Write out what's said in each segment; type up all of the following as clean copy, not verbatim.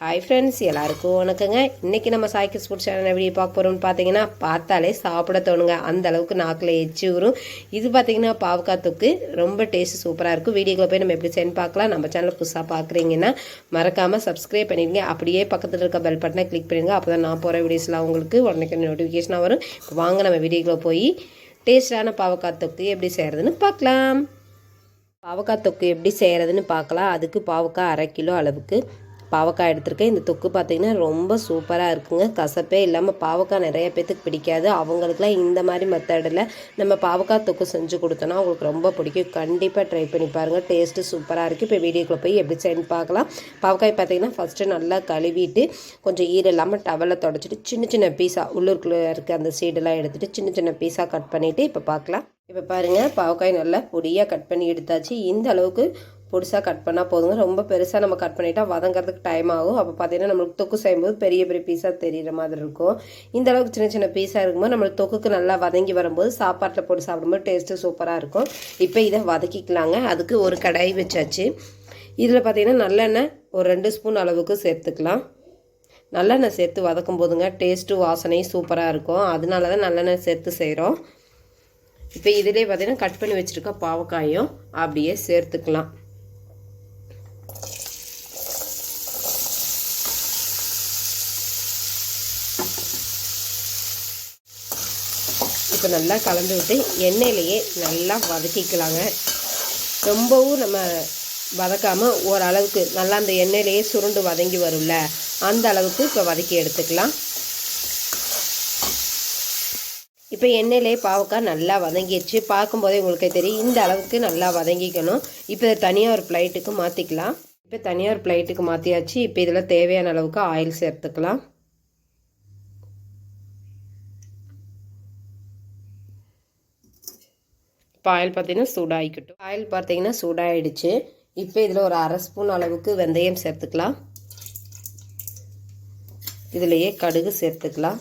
Hi friends, எல்லாருக்கும் வணக்கங்க. இன்றைக்கி நம்ம சாய்க்கு ஃபுட் சேனல் எப்படி பார்க்க போகிறோம்னு பார்த்தீங்கன்னா, பார்த்தாலே சாப்பிட தோணுங்க. அந்த அளவுக்கு நாக்கில் எச்சி வரும். இது பார்த்தீங்கன்னா பாவக்காய் தொக்கு, ரொம்ப டேஸ்ட் சூப்பராக இருக்கும். வீடியோக்குள்ள போய் நம்ம எப்படி செய்யணும் பார்க்கலாம். நம்ம சேனலை புதுசாக பார்க்குறீங்கன்னா மறக்காமல் சப்ஸ்கிரைப் பண்ணிடுங்க. அப்படியே பக்கத்தில் இருக்க பெல் பட்டனை கிளிக் பண்ணிடுங்க. அப்போ தான் நான் போகிற வீடியோஸ்லாம் உங்களுக்கு உடனே நோட்டிஃபிகேஷனாக வரும். இப்போ வாங்க நம்ம வீடியோக்குள்ள போய் டேஸ்டான பாவக்காய் தொக்கு எப்படி செய்கிறதுன்னு பார்க்கலாம். பாவக்காய் தொக்கு எப்படி செய்கிறதுன்னு பார்க்கலாம். அதுக்கு பாவக்காய் 1/2 கிலோ அளவுக்கு பாவக்காய் எடுத்திருக்கேன். இந்த தொக்கு பார்த்திங்கன்னா ரொம்ப சூப்பராக இருக்குங்க. கசப்பே இல்லாமல், பாவக்காய் நிறைய பேத்துக்கு பிடிக்காது. அவங்களுக்குலாம் இந்த மாதிரி மெத்தடில் நம்ம பாவக்காய் தொக்கு செஞ்சு கொடுத்தோன்னா அவங்களுக்கு ரொம்ப பிடிக்கும். கண்டிப்பாக ட்ரை பண்ணி பாருங்கள். டேஸ்ட்டு சூப்பராக இருக்குது. இப்போ வீடியோக்குள்ளே போய் எப்படி செய்யணும்னு பார்க்கலாம். பாவக்காய் பார்த்திங்கன்னா ஃபஸ்ட்டு நல்லா கழுவிட்டு கொஞ்சம் ஈரம் இல்லாமல் டவலை தொடச்சிட்டு சின்ன சின்ன பீஸாக உள்ளூருக்குள்ளே இருக்க அந்த சீடெல்லாம் எடுத்துகிட்டு சின்ன சின்ன பீஸாக கட் பண்ணிவிட்டு இப்போ பார்க்கலாம். இப்போ பாருங்கள், பாவக்காய் நல்லா பொடியாக கட் பண்ணி எடுத்தாச்சு. இந்த அளவுக்கு பொடிசாக கட் பண்ணால் போதுங்க. ரொம்ப பெருசாக நம்ம கட் பண்ணிட்டா வதங்கிறதுக்கு டைம் ஆகும். அப்போ பார்த்தீங்கன்னா நம்மளுக்கு தொக்கு செய்யும்போது பெரிய பெரிய பீஸாக தெரிகிற மாதிரி இருக்கும். இந்த அளவுக்கு சின்ன சின்ன பீஸாக இருக்கும்போது நம்மளுக்கு தொக்குக்கு நல்லா வதங்கி வரும்போது சாப்பாட்டில் போட்டு சாப்பிடும்போது டேஸ்ட்டு சூப்பராக இருக்கும். இப்போ இதை வதக்கிக்கலாங்க. அதுக்கு ஒரு கடாய் வச்சாச்சு. இதில் பார்த்தீங்கன்னா நல்லெண்ணெய் ஒரு 2 ஸ்பூன் அளவுக்கு சேர்த்துக்கலாம். நல்லெண்ணெய் சேர்த்து வதக்கும் போதுங்க டேஸ்ட்டு வாசனையும் சூப்பராக இருக்கும். அதனால தான் நல்லெண்ணெய் சேர்த்து செய்கிறோம். இப்போ இதிலே பார்த்தீங்கன்னா கட் பண்ணி வச்சுருக்க பாவக்காயும் அப்படியே சேர்த்துக்கலாம். இப்போ நல்லா கலந்து விட்டு எண்ணெயிலேயே நல்லா வதக்கிக்கலாங்க. ரொம்பவும் நம்ம வதக்காமல் ஓரளவுக்கு நல்லா அந்த எண்ணெயிலேயே சுருண்டு வதங்கி வரும்ல, அந்த அளவுக்கு இப்போ வதக்கி எடுத்துக்கலாம். இப்போ எண்ணெயிலேயே பாவக்காய் நல்லா வதங்கிடுச்சு. பார்க்கும்போதே உங்களுக்கே தெரியும் இந்த அளவுக்கு நல்லா வதங்கிக்கணும். இப்போ தனியாக ஒரு பிளேட்டுக்கு மாற்றிக்கலாம். இப்போ தனியாக ஒரு பிளேட்டுக்கு மாற்றியாச்சு. இப்போ இதில் தேவையான அளவுக்கு ஆயில் சேர்த்துக்கலாம். இப்போ ஆயில் பார்த்தீங்கன்னா சூடாகிக்கட்டும். ஆயில் பார்த்தீங்கன்னா சூடாகிடுச்சு. இப்போ இதில் ஒரு 1/2 ஸ்பூன் அளவுக்கு வெந்தயம் சேர்த்துக்கலாம். இதிலையே கடுகு சேர்த்துக்கலாம்.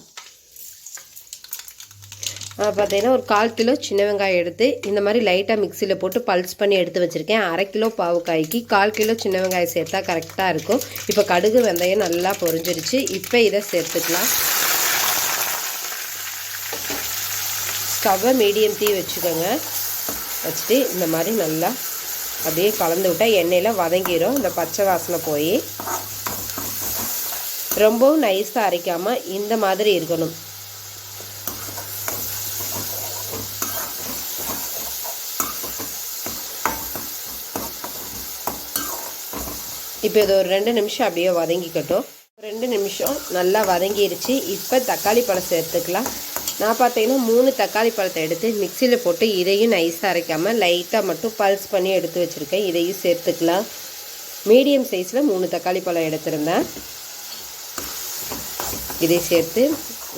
பார்த்தீங்கன்னா ஒரு 1/4 கிலோ சின்ன வெங்காயம் எடுத்து இந்த மாதிரி லைட்டாக மிக்சியில் போட்டு பல்ஸ் பண்ணி எடுத்து வச்சுருக்கேன். 1/2 கிலோ பாவக்காய்க்கு 1/4 கிலோ சின்ன வெங்காயம் சேர்த்தா கரெக்டாக இருக்கும். இப்போ கடுகு வெந்தயம் நல்லா பொரிஞ்சிருச்சு. இப்போ இதை சேர்த்துக்கலாம். ஸ்டவ்வை மீடியம் தீ வச்சுக்கோங்க. வச்சுட்டு இந்த மாதிரி நல்லா அப்படியே கலந்து விட்டால் எண்ணெயில் வதங்கிடும். இந்த பச்சை வாசனை போய் ரொம்பவும் நைஸாக அரைக்காமல் இந்த மாதிரி இருக்கணும். இப்போ இது ஒரு 2 நிமிஷம் அப்படியே வதங்கிக்கட்டும். 2 நிமிஷம் நல்லா வதங்கிடுச்சு. இப்போ தக்காளி பழம் சேர்த்துக்கலாம். நான் பார்த்தீங்கன்னா 3 தக்காளி பழத்தை எடுத்து மிக்சியில் போட்டு இதையும் நைஸாக அரைக்காமல் லைட்டாக மட்டும் பல்ஸ் பண்ணி எடுத்து வச்சுருக்கேன். இதையும் சேர்த்துக்கலாம். மீடியம் சைஸில் 3 தக்காளி பழம் எடுத்திருந்தேன். இதை சேர்த்து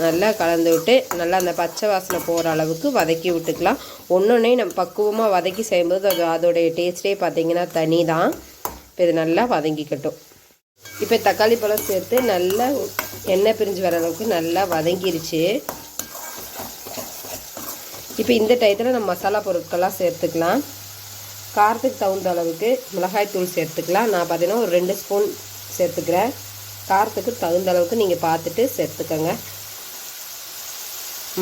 நல்லா கலந்து விட்டு நல்லா அந்த பச்சை வாசனை போகிற அளவுக்கு வதக்கி விட்டுக்கலாம். ஒன்றொன்னே நம்ம பக்குவமாக வதக்கி செய்யும்போது அதோடைய டேஸ்ட்டே பார்த்திங்கன்னா தனி தான். இப்போ இது நல்லா வதங்கிக்கட்டும். இப்போ தக்காளி பழம் சேர்த்து நல்லா எண்ணெய் பிரிஞ்சு வர அளவுக்கு நல்லா வதங்கிருச்சு. இப்போ இந்த டயத்தில் நம்ம மசாலா பொருட்கள்லாம் சேர்த்துக்கலாம். காரத்துக்கு தகுந்த அளவுக்கு மிளகாய் தூள் சேர்த்துக்கலாம். நான் பார்த்தீங்கன்னா ஒரு 2 ஸ்பூன் சேர்த்துக்கிறேன். காரத்துக்கு தகுந்த அளவுக்கு நீங்கள் பார்த்துட்டு சேர்த்துக்கோங்க.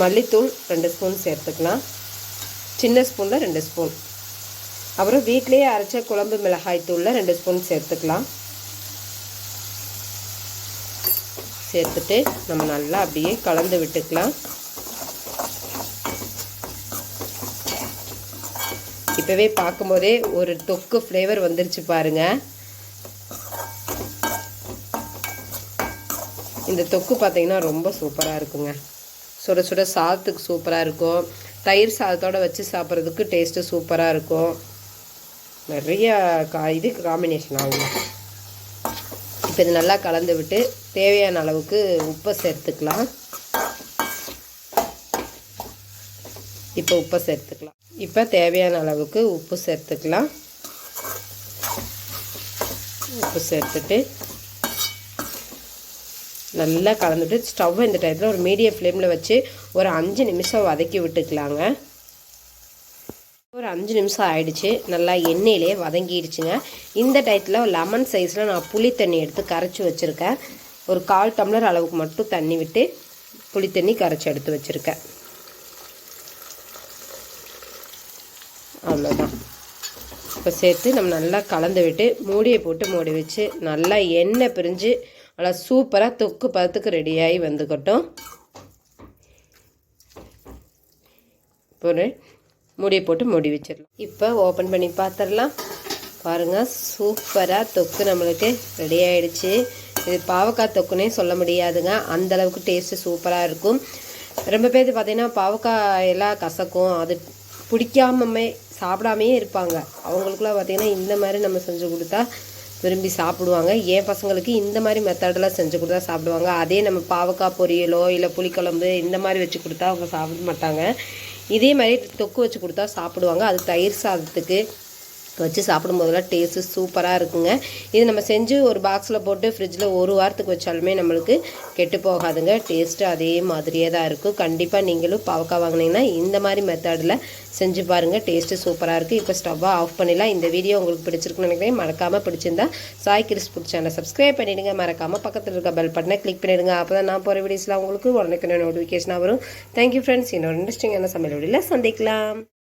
மல்லித்தூள் 2 ஸ்பூன் சேர்த்துக்கலாம். சின்ன ஸ்பூனில் 2 ஸ்பூன். அப்புறம் வீட்டிலேயே அரைச்ச குழம்பு மிளகாய் தூளில் 2 ஸ்பூன் சேர்த்துக்கலாம். சேர்த்துட்டு நம்ம நல்லா அப்படியே கலந்து விட்டுக்கலாம். இப்போவே பார்க்கும்போதே ஒரு தொக்கு ஃப்ளேவர் வந்துருச்சு பாருங்கள். இந்த தொக்கு பார்த்தீங்கன்னா ரொம்ப சூப்பராக இருக்குங்க. சுட சுட சாதத்துக்கு சூப்பராக இருக்கும். தயிர் சாதத்தோடு வச்சு சாப்பிட்றதுக்கு டேஸ்ட்டு சூப்பராக இருக்கும். நிறைய இது காம்பினேஷன் ஆகும். இப்போ இது நல்லா கலந்து விட்டு தேவையான அளவுக்கு உப்பை சேர்த்துக்கலாம். இப்போ உப்பை சேர்த்துக்கலாம். இப்போ தேவையான அளவுக்கு உப்பு சேர்த்துக்கலாம். உப்பு சேர்த்துட்டு நல்லா கலந்துட்டு ஸ்டவ் இந்த டயத்தில் ஒரு மீடியம் ஃப்ளேமில் வச்சு ஒரு 5 நிமிஷம் வதக்கி விட்டுக்கலாங்க. ஒரு ஒரு 5 நிமிஷம் ஆயிடுச்சு. நல்லா எண்ணெயிலே வதங்கிடுச்சுங்க. இந்த டயத்தில் லெமன் சைஸில் நான் புளி தண்ணி எடுத்து கரைச்சி வச்சுருக்கேன். ஒரு 1/4 டம்ளர் அளவுக்கு மட்டும் தண்ணி விட்டு புளி தண்ணி கரைச்சி எடுத்து வச்சுருக்கேன். அவ்வளோதான். இப்போ சேர்த்து நம்ம நல்லா கலந்து விட்டு மூடியை போட்டு மூடி வச்சு நல்லா எண்ணெய் பிரிஞ்சு நல்லா சூப்பராக தொக்கு பதத்துக்கு ரெடியாகி வந்துக்கட்டும். ஒரு மூடியை போட்டு மூடி வச்சிடலாம். இப்போ ஓப்பன் பண்ணி பார்த்துடலாம். பாருங்கள், சூப்பராக தொக்கு நம்மளுக்கு ரெடி ஆகிடுச்சு. இது பாவக்காய் தொக்குன்னே சொல்ல முடியாதுங்க, அந்தளவுக்கு டேஸ்ட்டு சூப்பராக இருக்கும். ரொம்ப பேர் பார்த்திங்கன்னா பாவக்காய் எல்லாம் கசக்கும், அது பிடிக்காமே சாப்பிடாமையே இருப்பாங்க. அவங்களுக்குலாம் பார்த்திங்கன்னா இந்த மாதிரி நம்ம செஞ்சு கொடுத்தா விரும்பி சாப்பிடுவாங்க. என் பசங்களுக்கு இந்த மாதிரி மெத்தடெலாம் செஞ்சு கொடுத்தா சாப்பிடுவாங்க. அதே நம்ம பாவக்காய் பொரியலோ இல்லை புளிக்குழம்பு இந்த மாதிரி வச்சு கொடுத்தா அவங்க சாப்பிட மாட்டாங்க. இதே மாதிரி தொக்கு வச்சு கொடுத்தா சாப்பிடுவாங்க. அது தயிர் சாதத்துக்கு வச்சு சாப்பிடும்போதெல்லாம் டேஸ்ட்டு சூப்பராக இருக்குங்க. இது நம்ம செஞ்சு ஒரு பாக்ஸில் போட்டு ஃப்ரிட்ஜில் 1 வாரத்துக்கு வச்சாலுமே நம்மளுக்கு கெட்டு போகாதுங்க. டேஸ்ட்டு அதே மாதிரியே தான் இருக்கும். கண்டிப்பாக நீங்களும் பாவக்காய் வாங்கினீங்கன்னா இந்த மாதிரி மெத்தடில் செஞ்சு பாருங்கள், டேஸ்ட்டு சூப்பராக இருக்குது. இப்போ ஸ்டவ்வை ஆஃப் பண்ணிடலாம். இந்த வீடியோ உங்களுக்கு பிடிச்சிருக்குன்னு நினைக்கிறேன். மறக்காமல் பிடிச்சிருந்தா சாய் கிறிஸ் ஃபுட் சேனலை சப்ஸ்கிரைப் பண்ணிவிடுங்க. மறக்காமல் பக்கத்தில் இருக்க பெல் பட்டனை கிளிக் பண்ணிவிடுங்க. அப்போ தான் நான் போகிற வீடியோஸ்லாம் உங்களுக்கு உடனே நோட்டிஃபிகேஷனாக வரும். Thank you friends. இன்னொரு இன்ட்ரெஸ்டிங்கான சமையல் வீடியோவில் சந்திக்கலாம்.